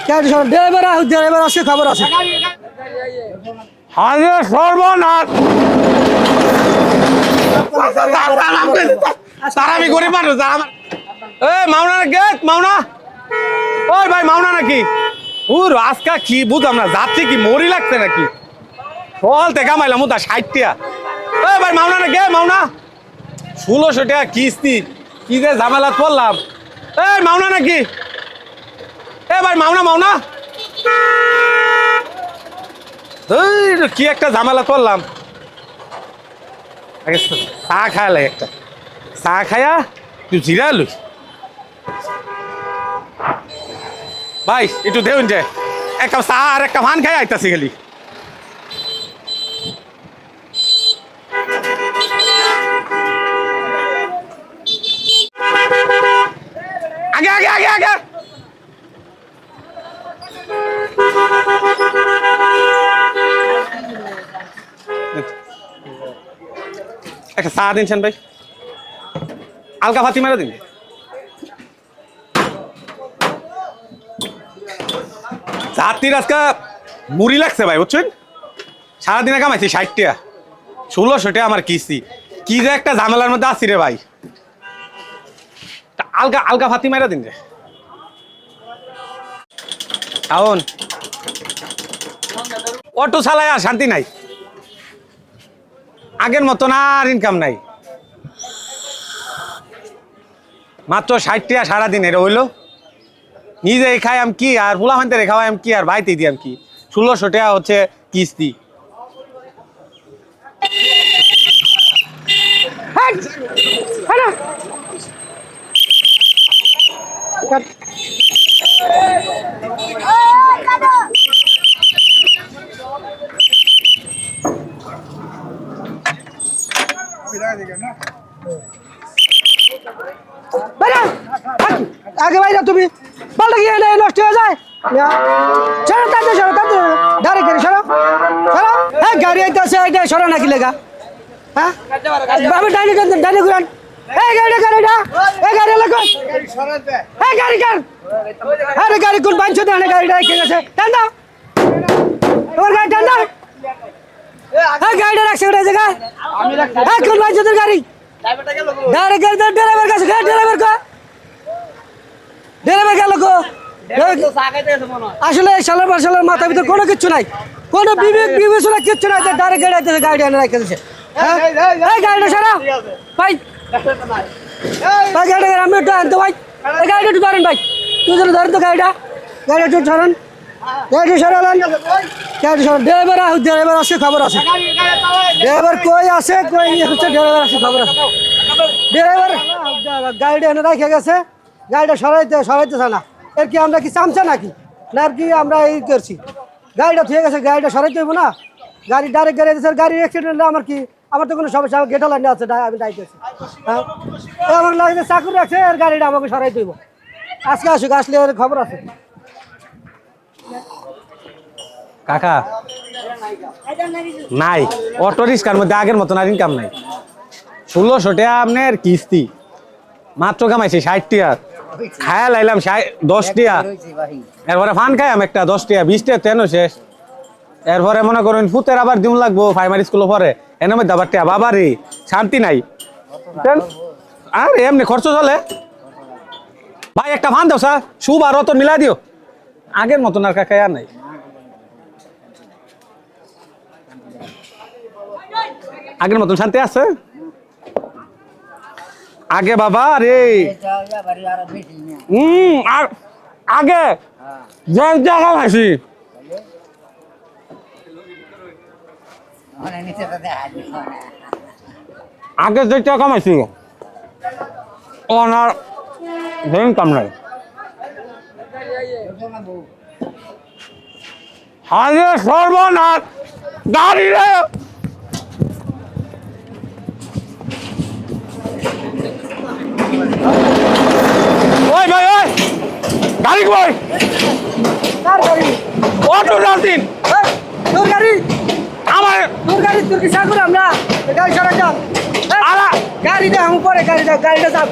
Driver আসে খবর আছে। হাজার সর্বনাশ তারা আমি গরিব মানুষ মাওনা গেট মাওনা ওই ভাই মাওনা নাকি আজকা কি বুঝলাম না যাচ্ছে কি মরি লাগছে নাকি ফল থেকে মাইলাম তা 60 টাকা ওই ভাই মাওনা না গে মাওনা 1600 টাকা কিস্তি কি যে ঝামেলা পড়লাম এই মাওনা নাকি এ ভাই মাওনা মাওনা কি একটা ঝামেলা করলাম চা খাইলে একটা চা খায়া তুই জিরা লই ভাই একটু দেউন যে এক কাপ চা আর এক কাপ ভান খাই আইতাছি খালি আগে আগে আগে আগে একটা চা দিনছেন ভাই আলকা ফাতি মারা দিন জাতির আজকে মুড়ি লাগছে ভাই বুঝছেন সারাদিনে কামাইছি 60 টাকা 1600 টাকা আমার কিস্তি কি যে একটা ঝামেলার মধ্যে আছি রে ভাই আলকা আলকা ফাতি মারা দিন রে আউন অটো চালায় আর শান্তি নাই আগের মতন আর ইনকাম নাই মাত্র 60 টাকা সারাদিন এটা হইলো নিজে খাই আমি কি আর ফুলা ফানতে রেখা আমি কি আর বাইতে দিই আমি কি 1600 টাকা হচ্ছে কিস্তি আগে ভাই তুমি পাল্টা গিয়ে নষ্ট হয়ে যায় সরো তাদের ডাইরেক্ট গাড়ি সরো সরো হ্যাঁ গাড়ি আইতেছে এটা সরো নাকি লেগা হ্যাঁ আমি ডাইনি ডাইনি ঘুরান এই গাড়িটা এই গাড়ি লাগো এই গাড়ি কার আরে গাড়ি কোন বাঞ্চ দেনে গাড়িটা কে গেছে টান্ডা ওর গাড়ি টান্ডা এই গাড়িটা রাখছে ওই জায়গা আমি রাখছি এই কোন বাঞ্চ তোর গাড়ি ড্রাইভারটা গেল ড্রাইভার কাছে ড্রাইভার কো ড্রাইভার গেল কো আসলে শালার বাসালার মাথার ভিতর কোনো কিচ্ছু নাই কোনো বিবেক বিবেচনা কিচ্ছু নাই ডাইরেক্ট গাড়ি আইতেছে গাড়ি এনে রেখে দিয়েছে এই গাড়িটা সারা ভাই ভাই গাড়ি আমি একটু আনতো ভাই এই গাড়িটা একটু ধরেন ভাই দুজনে ধরেন তো গাড়িটা একটু ধরেন গাড়ি সরালেন গাড়ি সরান ড্রাইভার আসে খবর আছে ড্রাইভার কই আছে কই হচ্ছে ড্রাইভার আসে খবর আছে ড্রাইভার গাড়িটা এনে রেখে গেছে গাড়িটা সরাইতেছে না এর কি আমরা কি চামচা নাকি না আর কি আমরা এই করছি গাড়িটা ঠিক আছে গাড়িটা সরাইতে হইব না গাড়ি ডাইরেক্ট গাড়ি স্যার গাড়ির অ্যাক্সিডেন্ট আমার কি আমার তো কোনো সমস্যা আমার গেটও লাইনে আছে আমি ডাইতেছি হ্যাঁ আমার লাগে চাকরি রাখছে আর গাড়িটা আমাকে সরাইতে হইব আজকে আসুক আসলে এর খবর আছে কাকা নাই অটো রিক্সার মধ্যে আগের মতন আর ইনকাম নাই 1600 টাকা আপনার কিস্তি মাত্র কামাইছি 60 টাকা খায়া লাইলাম 10 টাকা এরপরে ফান খাইলাম একটা 10 টাকা 20 টাকা তেন শেষ এরপরে মনে করেন ফুতের আবার দিন লাগবো প্রাইমারি স্কুলে পরে এনে মধ্যে আবার টাকা বাবা রে শান্তি নাই আর এমনি খরচ চলে ভাই একটা ফান দাও স্যার শুভ আর রতন মিলা দিও আগের মতন আর কাকা আর নাই আগের মতন শান্তি আছে আগে বাবা রে আগে জায়গা আছি আগে যে টাকা কামাইছি ওনার ইনকাম নাই হাজার সর্বনাশ গাড়ি রে ওই ভাই ওই গাড়ি কই কার গাড়ি অটো রাতিন তোর গাড়ি আমার তোর গাড়ি তোর কি চাকরি আমরা গাড়ি সরা যান আরে গাড়িটা আমি পরে গাড়িটা যাব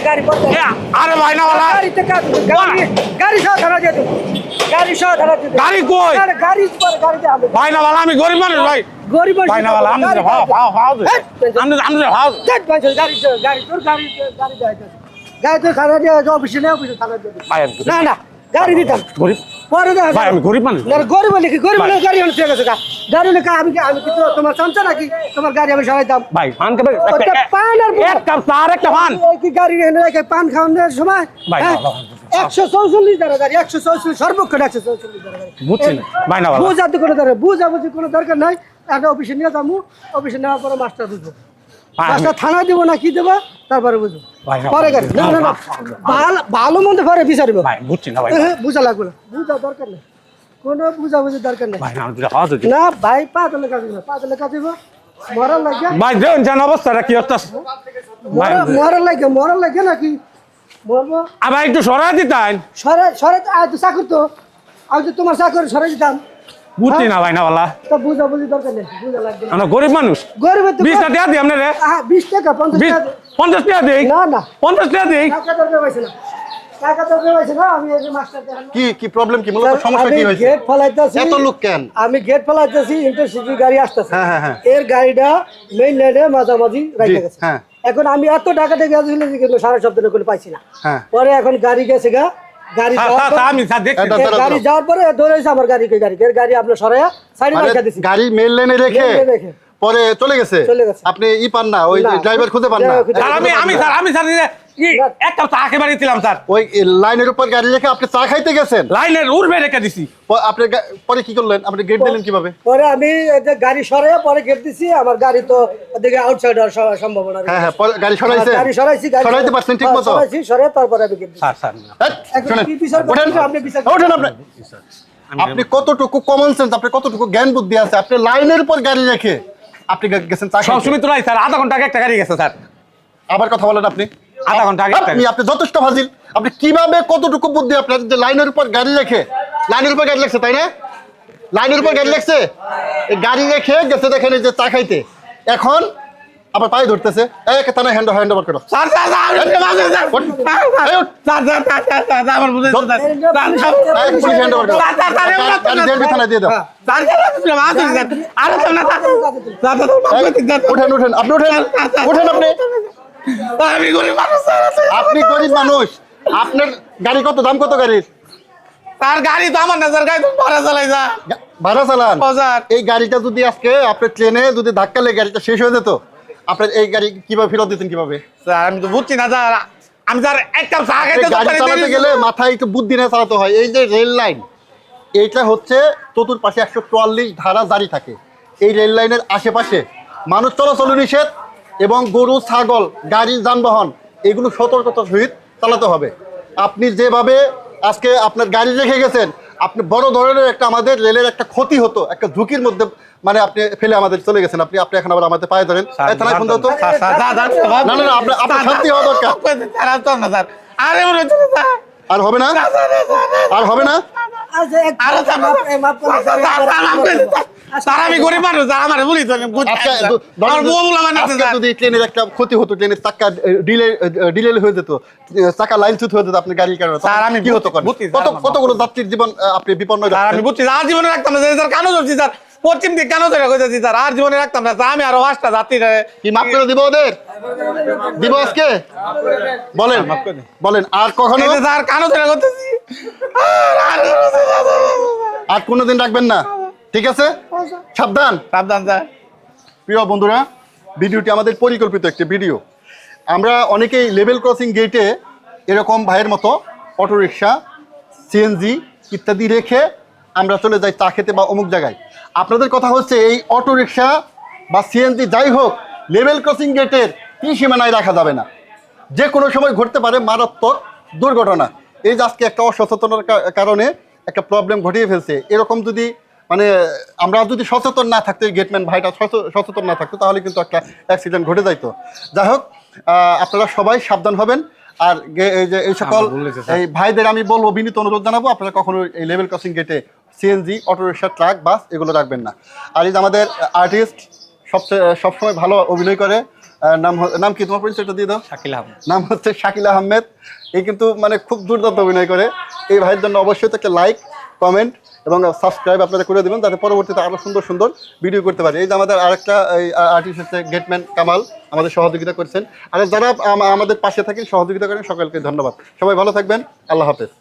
গাড়ি পরে আরে ভাই না वाला গাড়িতে গাড়ি সহ ধরা যেত গাড়ি সহ ধরা যেত গাড়ি কই গাড়ি পরে গাড়িতে হবে ভাই না वाला আমি গরিব মানুষ ভাই গরিব ভাই না वाला আমি ভাও আমি গাড়ি তোর গাড়ি যাইতে গাড়ি তো খারাপ দিয়ে অফিসে নেই অফিসে খারাপ দিয়ে ভাই না না গাড়ি দিতাম গরিব পরে দেখা ভাই আমি গরিব মানুষ না গরিব লিখি গরিব গাড়ি অনেক ঠিক আছে গাড়ি লেখা আমি কি তোমার চামচা নাকি তোমার গাড়ি আমি সরাইতাম ভাই পান কে পান আর এক কাপ চা আর একটা পান কি গাড়ি এনে রেখে পান খাওয়ানোর সময় ভাই, হ্যাঁ? না, 144 টাকা গাড়ি 144 সর্বক্ষণ 144 টাকা গাড়ি বুঝছেন ভাই না वाला বুঝাতে কোনো দরকার বুঝাবুঝি কোনো দরকার নাই একটা অফিসে নিয়ে যাবো অফিসে নেওয়ার পরে মাস্টার বুঝবো মাস্টার থানা দেবো না কি দেবো তারপরে বুঝবো ভাই, না, পরে গাড়ি না না না ভালো মন্দ পরে বিচারিব ভাই বুঝছেন না ভাই বুঝা লাগবে না বুঝা দরকার নেই কোনো বুঝাবুঝি দরকার নেই ভাই না দুটা খাওয়া তো না ভাই পাতলে কাজ দিব পাতলে কাজ দিব মরার লাগে ভাই দেন জান অবস্থাটা কি হচ্ছে ভাই মরার লাগে নাকি মরবো আবার একটু সরাই দিতেন সরে সরে আজ তো চাকর তো আজ তো তোমার চাকর সরে দিতাম বুঝছি না ভাই না वाला তো বুঝাবুঝি দরকার নেই বুঝা লাগবে না আমরা গরিব মানুষ গরিবের তো 20 টাকা দিই আপনারে 20 টাকা 50 টাকা 50 টাকা দিই না না 50 টাকা দিই টাকা দরকার হইছে না টাকা দরকার হইছে না আমি এই যে মাস্টার দেখালাম কি প্রবলেম কি মূলত সমস্যা কি হয়েছে গেট ফলাইতাছি এত লোক কেন আমি গেট ফলাইতাছি ইন্টারসিটি গাড়ি আসতেছে হ্যাঁ। এর গাড়িটা মেইন লাইনে মাঝামাঝি রাখা গেছে হ্যাঁ। এখন আমি এত টাকা দিয়ে গেছিল যে কিন্তু সারা সপ্তাহে কোনো পাইছি না হ্যাঁ। পরে এখন গাড়ি গেছে গা গাড়ি যাওয়ার পরে- আমি স্যার দেখছি দাঁড়াও, গাড়ি যাওয়ার পরে ধরেছে আমার গাড়িকে এর গাড়ি আপনার সরাইয়া সাইডে মানে রাখা দিছি গাড়ি মেল লাইনে রেখে মেইন লাইনে রেখে। পরে চলে গেছে চলে গেছে। আপনি পান না ওই না। ড্রাইভার খুঁজে পান না ড্রাইভার খুঁজে- স্যার আমি স্যার এক কাপ চা খেয়ে বাড়িয়েছিলাম স্যার ওই লাইনের উপর গাড়ি রেখে আপনি চা খাইতে গেছেন লাইনের উড়বে রেখে দিছি আপনি পরে কি করলেন আপনি গেট দিলেন কিভাবে পরে আমি এই যে গাড়ি সরাইয়া পরে গেট দিছি আমার গাড়ি তো ওদিকে আউটসাইড হওয়ার সম্ভাবনা হ্যাঁ পরে গাড়ি সরাইছে গাড়ি সরাইছি গাড়ি সরাইতে পারছেন ঠিক মতো সরাইছি সরাই তারপরে আমি গেট দিছি স্যার এখন শোনেন কি বিচার ওঠেন করছেন? আপনি বিচার ওঠেন আপনি কতটুকু কমন সেন্স আপনি কতটুকু জ্ঞান বুদ্ধি আছে আপনি লাইনের উপর গাড়ি রেখে আপনি গেছেন চা খাইতে। সবসময় তো নাই স্যার আধা ঘন্টা আগে একটা গাড়ি গেছে স্যার আবার কথা বলেন আপনি আধা ঘন্টা আগে একটা আপনি যথেষ্ট ফাজিল আপনি কিভাবে কতটুকু বুদ্ধি আপনার যে লাইনের উপর গাড়ি রেখে লাইনের উপর গাড়ি লেখছে তাই না লাইনের উপর গাড়ি লেখছে এই গাড়ি রেখে গেছে দেখেন এই যে চা খাইতে এখন আবার পায়ে ধরতেছে এক তানা হ্যান্ড ওভার করো স্যার স্যার স্যার আমার বুঝে পুলিশ হ্যান্ড ওভার করো গাড়ি জেল বিছানায় দিয়ে দাও ওঠেন আপনি ওঠেন আমি গরিব মানুষ স্যার আপনি গরিব মানুষ আপনার গাড়ি দাম কত গাড়ির তার গাড়ি তো আমার না স্যার গাড়ি তো ভাড়া চালাই যা ভাড়া চালান স্যার এই গাড়িটা যদি আজকে আপনার ট্রেনে যদি ধাক্কা লেগে গাড়িটা শেষ হয়ে যেত আপনার এই গাড়ি কিভাবে ফেরত দিতেন কিভাবে স্যার আমি তো বুঝছি না স্যার আমি স্যার এক কাপ চা এই খাইতে গাড়ি চালাতে গেলে মাথায় একটু বুদ্ধি নিয়ে চালাতে হয় এই যে রেল লাইন এইটা হচ্ছে চতুর্পাশে 144 ধারা জারি থাকে এই রেল লাইনের আশেপাশে মানুষ চলাচল নিষেধ এবং গরু ছাগল গাড়ি যানবাহন এগুলো সতর্কতার সহিত চালাতে হবে আপনি যেভাবে আজকে আপনার গাড়ি রেখে গেছেন আপনি বড় ধরনের একটা আমাদের রেলের একটা ক্ষতি হতো একটা ঝুঁকির মধ্যে মানে আপনি ফেলে আমাদের চলে গেছেন আপনি এখন আবার আমাদের পায়ে ধরেন এই থানায় ফোন দাও তো না আপনার শান্তি হওয়া দরকার আরে আর হবে না আর হবে না আচ্ছা, মাফ করুন, স্যার আমি গরিব মানুষ স্যার আমার বলি তো আজকে আমার বউ বলা মানে আজকে যদি ট্রেনের একটা ক্ষতি হতো ট্রেনের চাকা ডিলে হয়ে যেত চাকা লাইনচ্যুত হয়ে যেত আপনার গাড়ির কারণে স্যার, আমি কি হতো বুঝছি, স্যার, কতগুলো যাত্রীর জীবন আপনি বিপন্ন স্যার আমি বুঝছি আর জীবনে রাখতাম না স্যার কেন ধরছি স্যার পশ্চিম দিক কেন ধরে কইতেছি স্যার আর জীবনে রাখতাম না স্যার আমি আরো 5টা যাত্রী কি মাফ করে দিব ওদের দিব আজকে বলেন বলেন আর কখনো স্যার কেন ধরে করতেছি আর কোনোদিন রাখবেন না ঠিক আছে সাবধান সাবধান স্যার প্রিয় বন্ধুরা ভিডিওটি আমাদের পরিকল্পিত একটি ভিডিও আমরা অনেকেই লেভেল ক্রসিং গেটে এরকম ভাইয়ের মতো অটোরিকশা সিএনজি ইত্যাদি রেখে আমরা চলে যাই চা খেতে বা অমুক জায়গায় আপনাদের কথা হচ্ছে এই অটোরিকশা বা সিএনজি যাই হোক লেভেল ক্রসিং গেটের কি সীমানায় রাখা যাবে না যে কোনো সময় ঘটতে পারে মারাত্মক দুর্ঘটনা এই যে আজকে একটা অসচেতনার কারণে একটা প্রবলেম ঘটিয়ে ফেলছে এরকম যদি মানে আমরা যদি সচেতন না থাকতো এই গেটম্যান ভাইটা সচেতন না থাকতো তাহলে কিন্তু একটা অ্যাক্সিডেন্ট ঘটে যাইতো যাই হোক আপনারা সবাই সাবধান হবেন আর এই যে এই সকল এই ভাইদের আমি বলবো বিনীত অনুরোধ জানাবো আপনারা কখনো এই লেভেল ক্রসিং গেটে সিএনজি অটোরিকশা ট্রাক বাস এগুলো রাখবেন না আর এই যে আমাদের আর্টিস্ট সবসময় ভালো অভিনয় করে। নাম কি তোমার পরিচয়টা দিয়ে দাও? শাকিল আহমেদ। নাম হচ্ছে শাকিল আহমেদ। এই কিন্তু মানে খুব দুর্দান্ত অভিনয় করে। এই ভাইয়ের জন্য অবশ্যই একটা লাইক, কমেন্ট এবং সাবস্ক্রাইব আপনারা করে দেবেন, যাতে পরবর্তীতে আরও সুন্দর সুন্দর ভিডিও করতে পারে। এই যে আমাদের আরেকটা আর্টিস্ট হচ্ছে গেটম্যান কামাল, আমাদের সহযোগিতা করছেন। আর যারা আমাদের পাশে থাকেন, সহযোগিতা করেন, সকলকে ধন্যবাদ। সবাই ভালো থাকবেন। আল্লাহ হাফেজ।